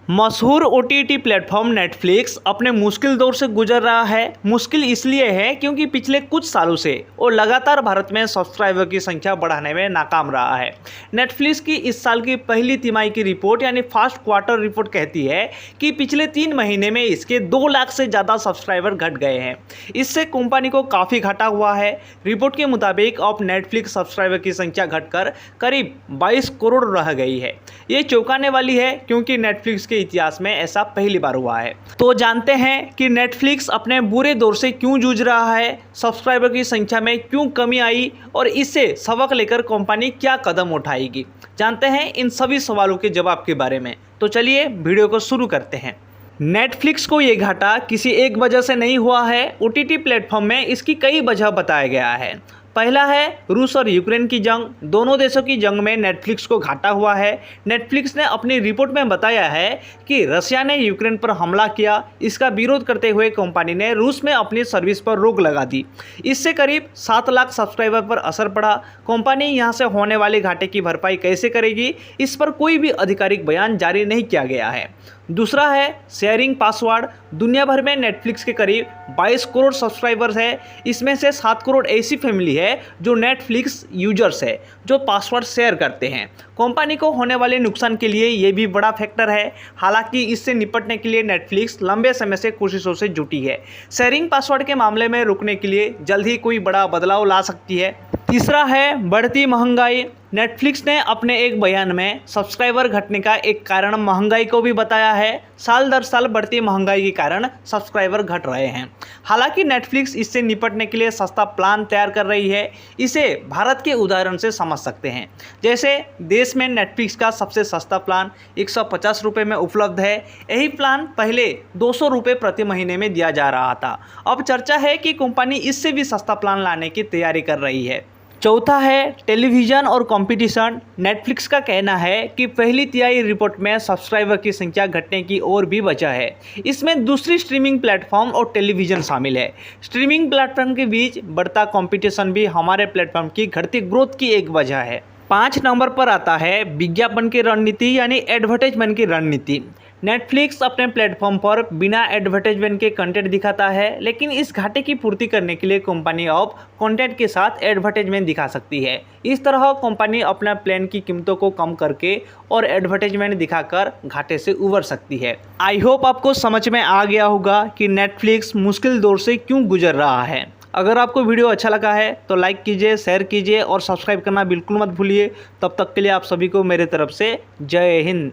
मशहूर OTT platform Netflix अपने मुश्किल दौर से गुजर रहा है। मुश्किल इसलिए है क्योंकि पिछले कुछ सालों से वो लगातार भारत में सब्सक्राइबर की संख्या बढ़ाने में नाकाम रहा है। नेटफ्लिक्स की इस साल की पहली तिमाही की रिपोर्ट यानी फर्स्ट क्वार्टर रिपोर्ट कहती है कि पिछले 3 महीने में इसके 2 लाख से ज़्यादा सब्सक्राइबर घट गए हैं। इससे कंपनी को काफ़ी घाटा हुआ है। रिपोर्ट के मुताबिक अब नेटफ्लिक्स सब्सक्राइबर की संख्या घटकर करीब 22 करोड़ रह गई है। ये चौंकाने वाली है क्योंकि नेटफ्लिक्स के इतिहास में ऐसा पहली बार हुआ है। तो जानते हैं कि नेटफ्लिक्स अपने बुरे दौर से क्यों जूझ रहा है, सब्सक्राइबर की संख्या में क्यों कमी आई और इससे सबक लेकर कंपनी क्या कदम उठाएगी। जानते हैं इन सभी सवालों के जवाब के बारे में। तो चलिए वीडियो को शुरू करते हैं। नेटफ्लिक्स को ये घाटा किसी एक वजह से नहीं हुआ है। ओटीटी प्लेटफॉर्म में इसकी कई वजह बताया गया है। पहला है रूस और यूक्रेन की जंग। दोनों देशों की जंग में नेटफ्लिक्स को घाटा हुआ है। नेटफ्लिक्स ने अपनी रिपोर्ट में बताया है कि रशिया ने यूक्रेन पर हमला किया। इसका विरोध करते हुए कंपनी ने रूस में अपनी सर्विस पर रोक लगा दी। इससे करीब 7 लाख सब्सक्राइबर पर असर पड़ा। कंपनी यहां से होने वाले घाटे की भरपाई कैसे करेगी, इस पर कोई भी आधिकारिक बयान जारी नहीं किया गया है। दूसरा है शेयरिंग पासवर्ड। दुनिया भर में नेटफ्लिक्स के करीब 22 करोड़ सब्सक्राइबर्स है। इसमें से 7 करोड़ ऐसी फैमिली है जो नेटफ्लिक्स यूजर्स है, जो पासवर्ड शेयर करते हैं। कंपनी को होने वाले नुकसान के लिए ये भी बड़ा फैक्टर है। हालांकि इससे निपटने के लिए नेटफ्लिक्स लंबे समय से कोशिशों से जुटी है। शेयरिंग पासवर्ड के मामले में रुकने के लिए जल्द ही कोई बड़ा बदलाव ला सकती है। तीसरा है बढ़ती महंगाई। नेटफ्लिक्स ने अपने एक बयान में सब्सक्राइबर घटने का एक कारण महंगाई को भी बताया है। साल दर साल बढ़ती महंगाई के कारण सब्सक्राइबर घट रहे हैं। हालांकि नेटफ्लिक्स इससे निपटने के लिए सस्ता प्लान तैयार कर रही है। इसे भारत के उदाहरण से समझ सकते हैं। जैसे देश में नेटफ्लिक्स का सबसे सस्ता प्लान 150 रुपये में उपलब्ध है। यही प्लान पहले 200 रुपये प्रति महीने में दिया जा रहा था। अब चर्चा है कि कंपनी इससे भी सस्ता प्लान लाने की तैयारी कर रही है। चौथा है टेलीविज़न और कंपटीशन। नेटफ्लिक्स का कहना है कि पहली तिमाही रिपोर्ट में सब्सक्राइबर की संख्या घटने की और भी वजह है। इसमें दूसरी स्ट्रीमिंग प्लेटफॉर्म और टेलीविज़न शामिल है। स्ट्रीमिंग प्लेटफॉर्म के बीच बढ़ता कंपटीशन भी हमारे प्लेटफॉर्म की घटती ग्रोथ की एक वजह है। 5 नंबर पर आता है विज्ञापन की रणनीति यानी एडवर्टाइजमेंट की रणनीति। नेटफ्लिक्स अपने प्लेटफॉर्म पर बिना एडवर्टाइजमेंट के कंटेंट दिखाता है, लेकिन इस घाटे की पूर्ति करने के लिए कंपनी अब कंटेंट के साथ एडवर्टाइजमेंट दिखा सकती है। इस तरह कंपनी अपना प्लान की कीमतों को कम करके और एडवर्टाइजमेंट दिखाकर घाटे से उबर सकती है। आई होप आपको समझ में आ गया होगा कि नेटफ्लिक्स मुश्किल दौर से क्यों गुजर रहा है। अगर आपको वीडियो अच्छा लगा है तो लाइक कीजिए, शेयर कीजिए और सब्सक्राइब करना बिल्कुल मत भूलिए। तब तक के लिए आप सभी को मेरे तरफ से जय हिंद।